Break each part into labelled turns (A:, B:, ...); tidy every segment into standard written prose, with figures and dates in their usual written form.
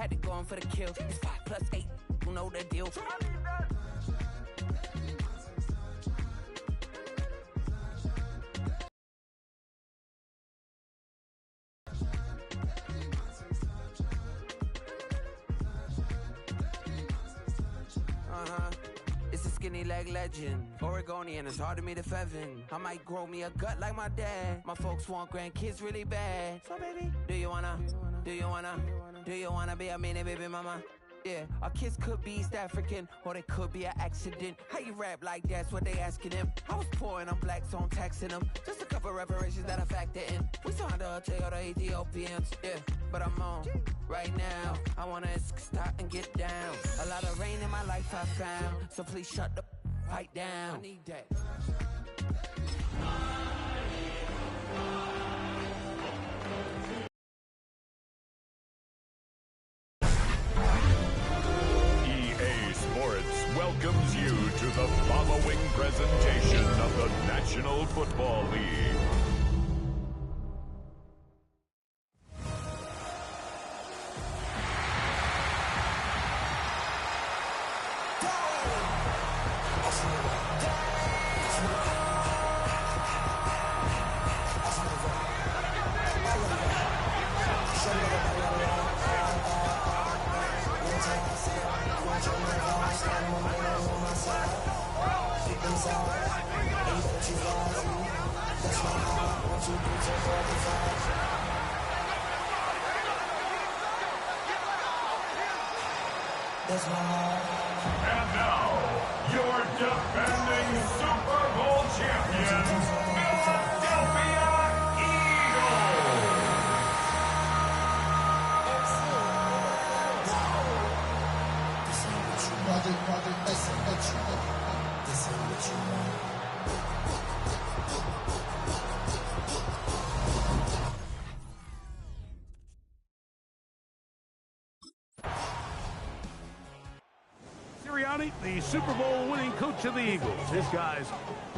A: Had to go on for the kill. It's 5 plus 8. You know the deal. It's a skinny leg legend. Oregonian, it's hard to meet a Fevin. I might grow me a gut like my dad. My folks want grandkids really bad. So baby, do you wanna be a mini baby mama? Yeah, our kids could be East African, or they could be an accident. How you rap like that's what they asking him? I was poor and I'm black, so I'm taxing them. Just a couple reparations that I factor in. We saw the Toyota Ethiopians, yeah, but I'm on right now. I wanna stop and get down. A lot of rain in my life I found, so please shut the fight down. I need that.
B: Welcomes you to the following presentation of the National Football League. And now, your defending Super Bowl champions, Philadelphia Eagles!
C: This ain't what you want. This ain't what you want. This ain't what you want.
D: The Super Bowl winning coach of the Eagles. His guys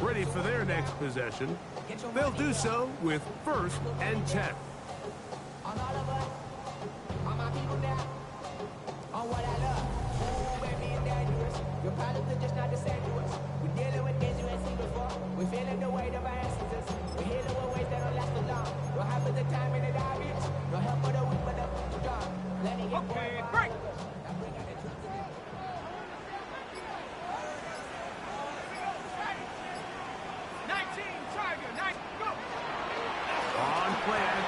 D: ready for their next possession. They'll do so with 1st and 10.
A: We're feeling the weight of our ancestors. We're healing with ways that don't last for long. What happened the time in the diabetes? No help for the weak, but the strong. Let it get okay, break!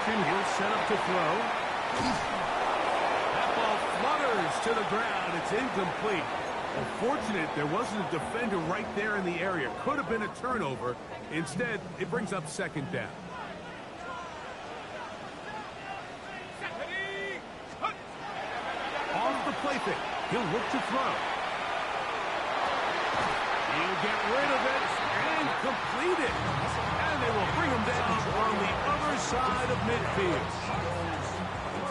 D: He'll set up to throw. That ball flutters to the ground. It's incomplete. Unfortunate there wasn't a defender right there in the area. Could have been a turnover. Instead, it brings up 2nd down. Off the play fake. He'll look to throw. He'll get rid of it and complete it. And they will bring him down on the other side of midfield.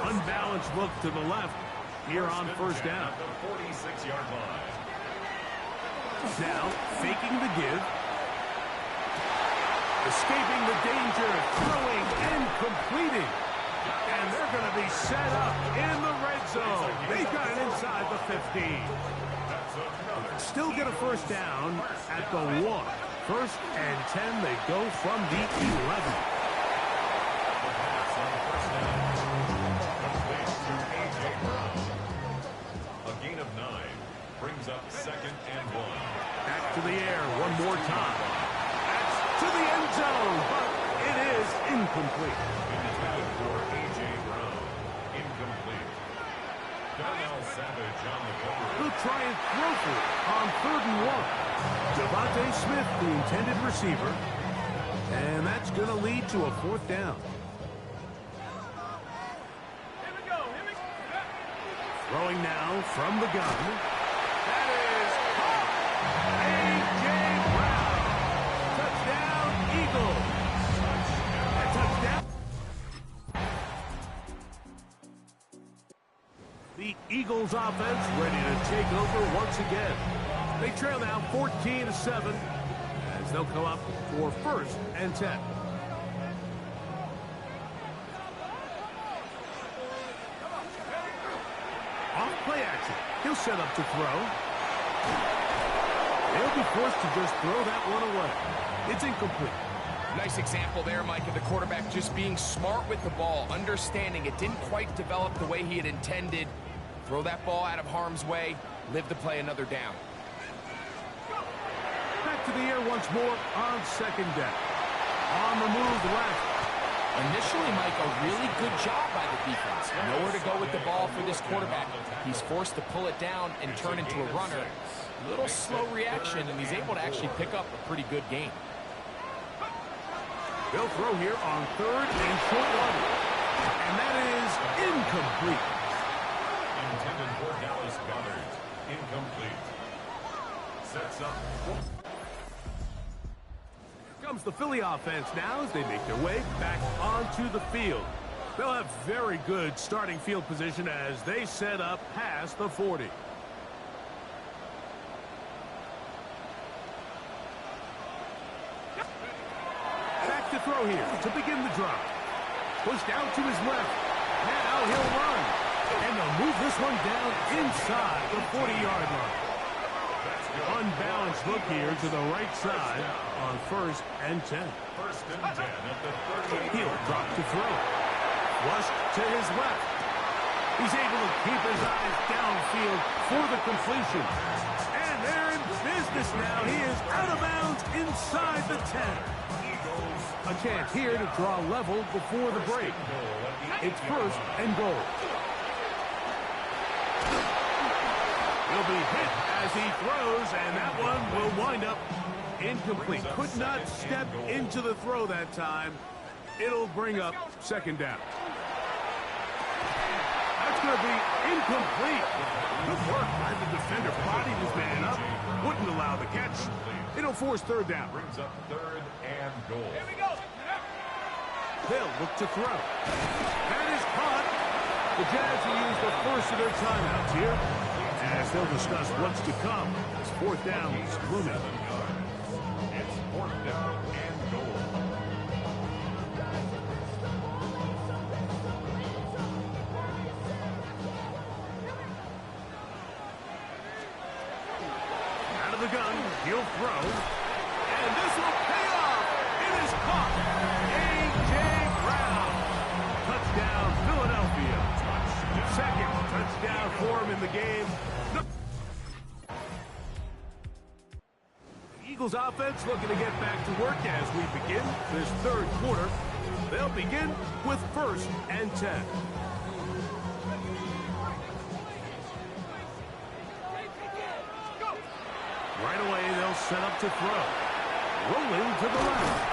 D: Unbalanced look to the left here on 1st down.
B: The 46-yard line.
D: Now, faking the give. Escaping the danger, throwing and completing. And they're going to be set up in the red zone. They've got it inside the 15. Still get a 1st down at the 1. 1st and 10, they go from the 11.
B: A gain of 9 brings up 2nd and 1.
D: Back to the air one more time. That's to the end zone, but it is incomplete.
B: Intended for A.J. Brown. Incomplete. Donnell Savage on the cover.
D: He'll try and throw for it on 3rd and 1. Devontae Smith, the intended receiver. And that's going to lead to a 4th down. Throwing now from the gun. That is caught. A.J. Brown. Touchdown, Eagles. The Eagles offense ready to take over once again. They trail now 14-7 as they'll come up for 1st and 10. Off play action. He'll set up to throw. They'll be forced to just throw that one away. It's incomplete.
E: Nice example there, Mike, of the quarterback just being smart with the ball, understanding it didn't quite develop the way he had intended. Throw that ball out of harm's way, live to play another down.
D: Back to the air once more on second down. On the move left.
E: Initially, Mike, a really good job by the defense. Nowhere to go with the ball for this quarterback. He's forced to pull it down and turn into a runner. A little slow reaction, and he's able to actually pick up a pretty good gain.
D: They'll throw here on third and short one. And that is incomplete.
B: Intended for Dallas Goddard. Incomplete. Sets up.
D: Here comes the Philly offense now as they make their way back onto the field. They'll have very good starting field position as they set up past the 40. To throw here to begin the drive. Pushed out to his left. Now he'll run. And they'll move this one down inside the 40-yard line. Unbalanced look here to the right side on 1st and 10.
B: 1st and 10 at the 38.
D: He'll drop to throw. Flushed to his left. He's able to keep his eyes downfield for the completion. And they're in business now. He is out of bounds inside the 10. A chance here to draw level before the break. It's 1st and goal. He'll be hit as he throws, and that one will wind up incomplete. Could not step into the throw that time. It'll bring up 2nd down. That's going to be incomplete. Good work by the defender. Bodied his man up. Wouldn't allow the catch. It'll force 3rd down.
B: Brings up 3rd and goal.
F: Here we go.
D: They'll look to throw. That is caught. The Jazz will use the first of their timeouts here as they'll discuss what's to come. As 4th down is looming.
B: It's 4th down and goal.
D: Out of the gun, he'll throw. And this will pay off. It is caught. A.J. Brown. Touchdown, Philadelphia. 2nd touchdown for him in the game. The Eagles offense looking to get back to work as we begin this 3rd quarter. They'll begin with 1st and 10. Right away, they'll set up to throw. Rolling to the left.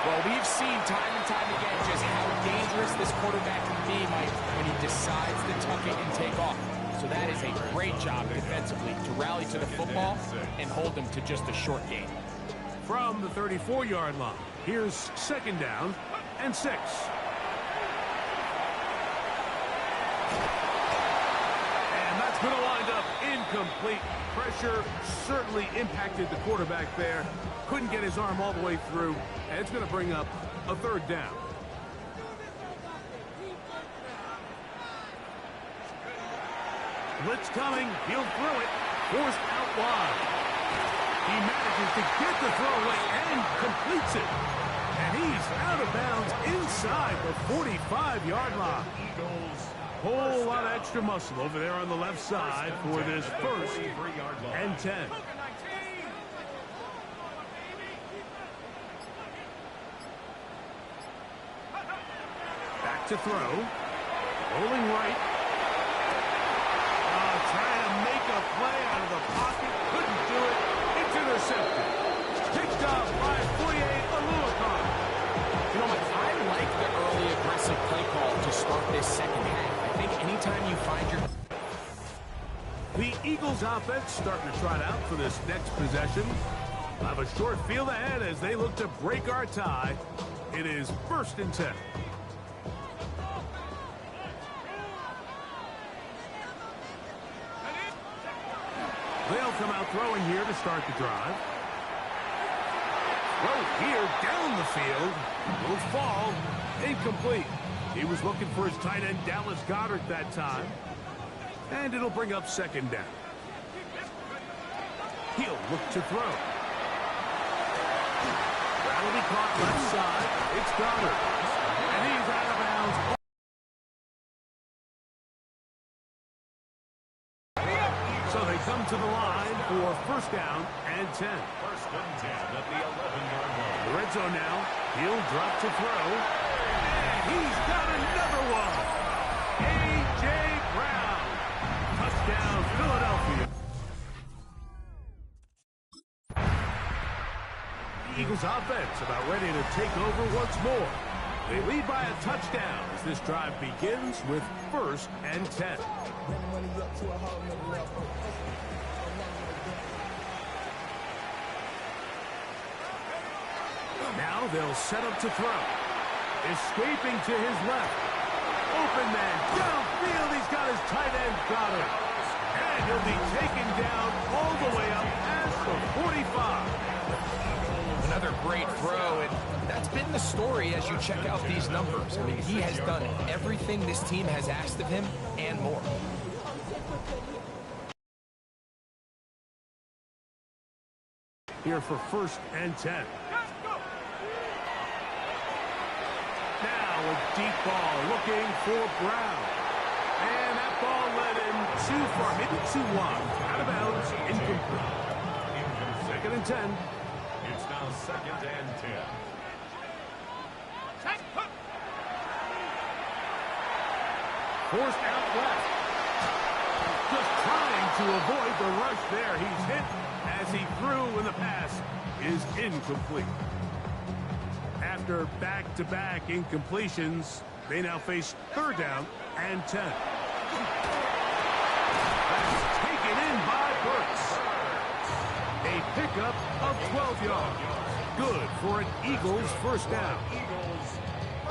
E: Well, we've seen time and time again just how dangerous this quarterback can be, Mike, when he decides to tuck it and take off. So that is a great job defensively to rally to the football and hold them to just a short gain.
D: From the 34-yard line, here's 2nd down and 6. And that's going to wind up incomplete. Pressure certainly impacted the quarterback there. Couldn't get his arm all the way through, and it's going to bring up a 3rd down. Blitz coming. He'll throw it. Forced out wide. He manages to get the throw away and completes it. And he's out of bounds inside the 45-yard line. Whole lot of extra muscle over there on the left side for this 1st and 10. Back to throw. Rolling right. Trying to make a play out of the pocket. Couldn't do it. It's intercepted. Picked off by Foye Oluokun.
E: You know, Mike, I like the early aggressive play call to start this 2nd half. I think anytime you find your...
D: The Eagles offense starting to trot out for this next possession. We'll have a short field ahead as they look to break our tie. It is 1st and 10. They'll come out throwing here to start the drive. Throw here down the field. Will fall. Incomplete. He was looking for his tight end, Dallas Goddard, that time. And it'll bring up second down. He'll look to throw. That'll be caught left side. It's Goddard. And he's out of bounds. So they come to the line for first down and 10.
B: First and 10 at the 11-yard line.
D: The red zone now. He'll drop to throw. And he's got another one. A.J. Brown. Touchdown, Philadelphia. The Eagles offense about ready to take over once more. They lead by a touchdown as this drive begins with first and 10. Now they'll set up to throw. Escaping to his left. Open man downfield. He's got his tight end Goddard. And he'll be taken down all the way up past the 45.
E: Another great throw, and that's been the story as you check out these numbers. I mean, he has done everything this team has asked of him and more.
D: Here for first and 10. Now a deep ball looking for Brown. And that ball led him too far, maybe too wide. Out of bounds, incomplete. Second and 10.
B: It's now second and 10.
D: Forced out left. Just trying to avoid the rush there. He's hit as he threw, and the pass is incomplete. After back-to-back incompletions, they now face third down and 10. That's taken in by Burks. A pickup of 12 yards. Good for an Eagles first down.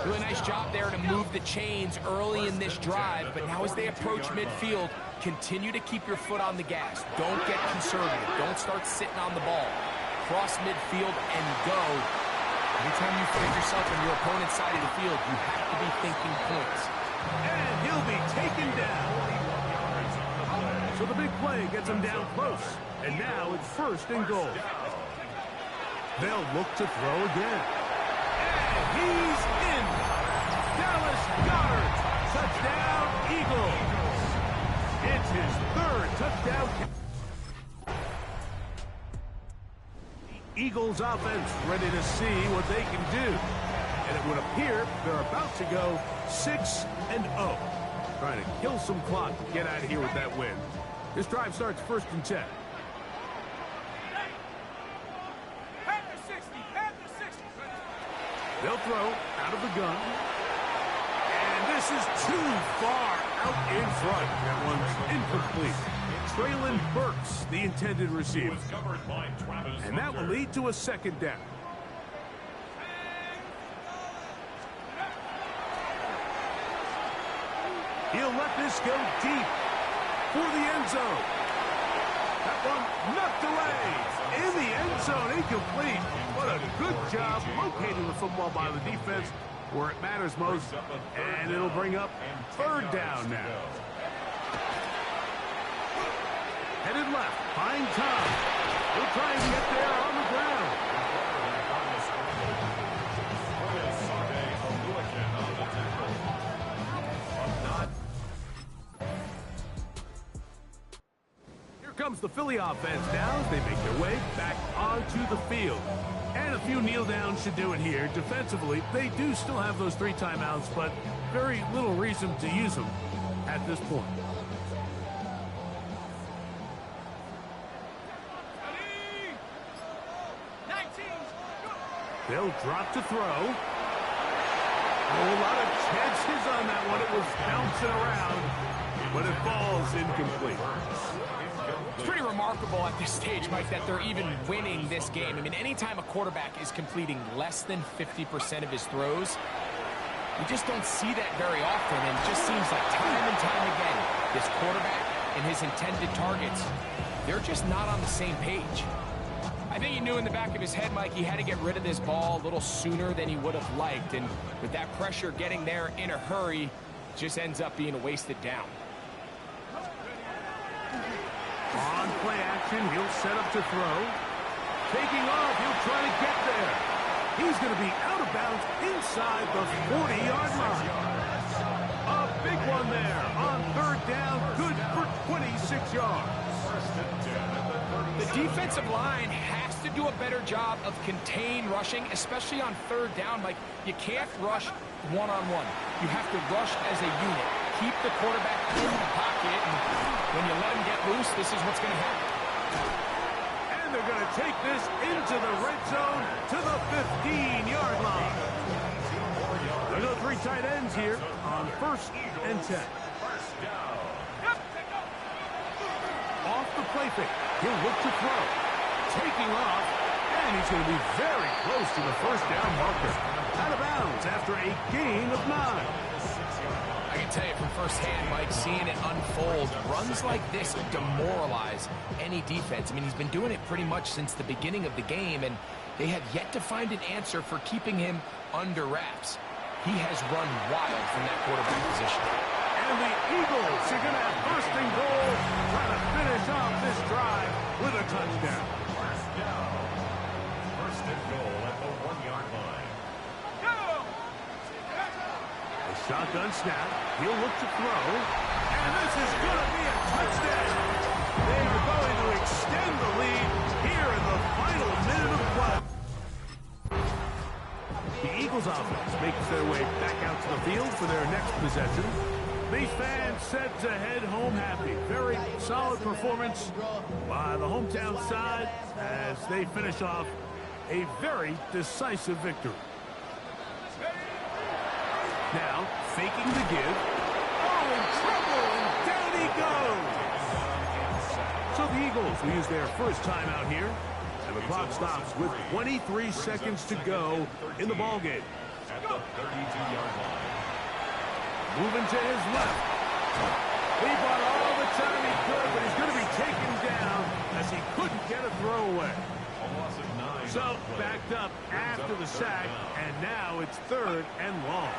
E: Really nice job there to move the chains early in this drive, but now as they approach midfield, continue to keep your foot on the gas. Don't get conservative. Don't start sitting on the ball. Cross midfield and go. Anytime you find yourself on your opponent's side of the field, you have to be thinking points.
D: And he'll be taken down. So the big play gets him down close. And now it's first and goal. They'll look to throw again. And he's in. Dallas Goddard. Touchdown, Eagles. It's his third touchdown. The Eagles offense ready to see what they can do. And it would appear they're about to go 6-0. Trying to kill some clock to get out of here with that win. This drive starts first and 10. They'll throw out of the gun. And this is too far out in front. That one's incomplete. Traylon Burks, the intended receiver. And that will lead to a second down. He'll let this go deep for the end zone. That one knocked away. In the end zone, incomplete. What a good job locating the football by the defense where it matters most. And it'll bring up third down now. Headed left, find time. He'll try and get there on the ground. Comes the Philly offense now as they make their way back onto the field. And a few kneel downs should do it here. Defensively, they do still have those 3 timeouts, but very little reason to use them at this point. They'll drop to throw. A lot of chances on that one. It was bouncing around, but it falls incomplete.
E: It's pretty remarkable at this stage, Mike, that they're even winning this game. I mean, anytime a quarterback is completing less than 50% of his throws, you just don't see that very often, and it just seems like time and time again, this quarterback and his intended targets, they're just not on the same page. I think he knew in the back of his head, Mike, he had to get rid of this ball a little sooner than he would have liked, and with that pressure getting there in a hurry, just ends up being a wasted down.
D: On play action, he'll set up to throw. Taking off, he'll try to get there. He's going to be out of bounds inside the 40-yard line. A big one there on third down, good for 26 yards.
E: The defensive line has to do a better job of contained rushing, especially on third down. Like, you can't rush one-on-one. You have to rush as a unit. Keep the quarterback in the pocket, and when you let him get loose, this is what's going to happen.
D: And they're going to take this into the red zone to the 15-yard line. There's no three tight ends here on 1st and 10. Off the play fake. He'll look to throw. Taking off, and he's going to be very close to the first down marker. Out of bounds after a gain of 9.
E: I can tell you from firsthand, Mike, seeing it unfold, runs like this demoralize any defense. I mean, he's been doing it pretty much since the beginning of the game, and they have yet to find an answer for keeping him under wraps. He has run wild from that quarterback position.
D: And the Eagles are going to have 1st and goal, trying to finish off this drive with a touchdown.
B: 1st and goal at the 1-yard line.
D: A shotgun snap. He'll look to throw. And this is going to be a touchdown. They are going to extend the lead here in the final minute of play. The Eagles offense makes their way back out to the field for their next possession. These fans set to head home happy. Very solid performance by the hometown side as they finish off a very decisive victory. Now, faking the give. Oh, in trouble, and down he goes. So the Eagles will use their first timeout here. And the clock stops with 23 seconds to go in the ballgame.
B: At the 32-yard line.
D: Moving to his left. He bought all the time he could, but he's going to be taken down as he couldn't get a throwaway.
B: A loss of 9.
D: So, backed up after the sack, and now it's 3rd and long.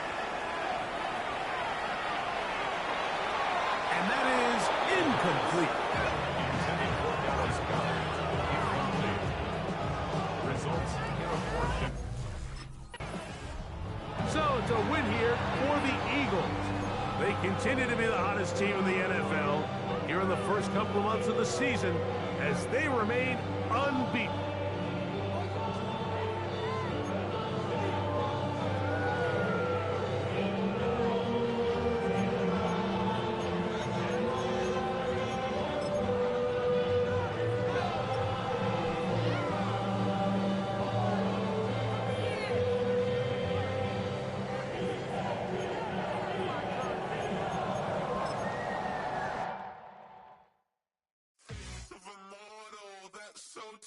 D: And that is incomplete.
B: Results in a portion.
D: So it's a win here for the Eagles. They continue to be the hottest team in the NFL here in the first couple of months of the season as they remain unbeaten.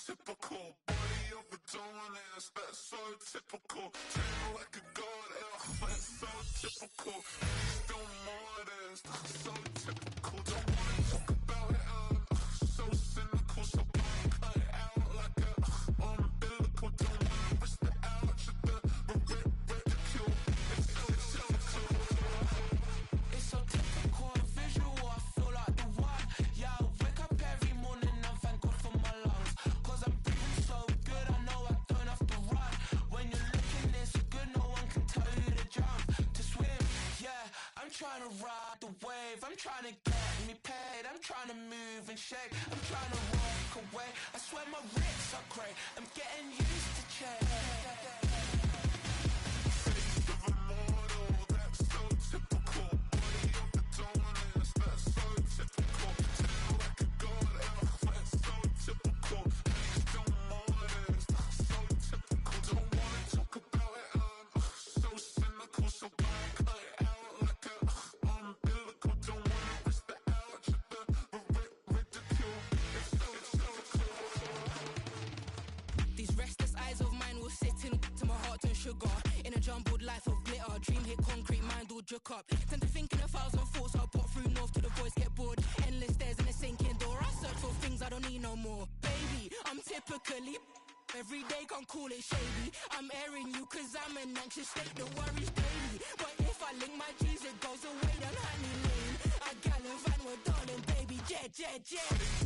F: Typical, body overdoing this, that's so typical. Treat like a god, that's so typical. Still more of this, so typical. Don't wanna talk about it, so cynical. So cut it out like a umbilical. Don't wanna risk the ouch of the ridicule. It's so typical. It's so typical, visual, I feel like the one. Yeah, I wake up every morning and thank God for my lungs. I'm trying to ride the wave, I'm trying to get me paid, I'm trying to move and shake, I'm trying to walk away, I swear my wrists are great, I'm getting used to change. Face of a mortal, that's so typical, body of the dominance, that's so typical, tell like a god, that's so typical, still more this, so typical, don't wanna talk about it, so cynical, so cut it out. Sugar in a jumbled life of glitter, dream hit concrete, mind all jook up. Tend to think in 1,000 thoughts, I'll pop through north to the voice, get bored. Endless stairs in a sinking door, I search for things I don't need no more. Baby, I'm typically every day, can't call it shady. I'm airing you cause I'm an anxious state, the worries daily. But if I link my G's, it goes away down honey lane. I gallon van with darling, baby, jet
A: jab, jab.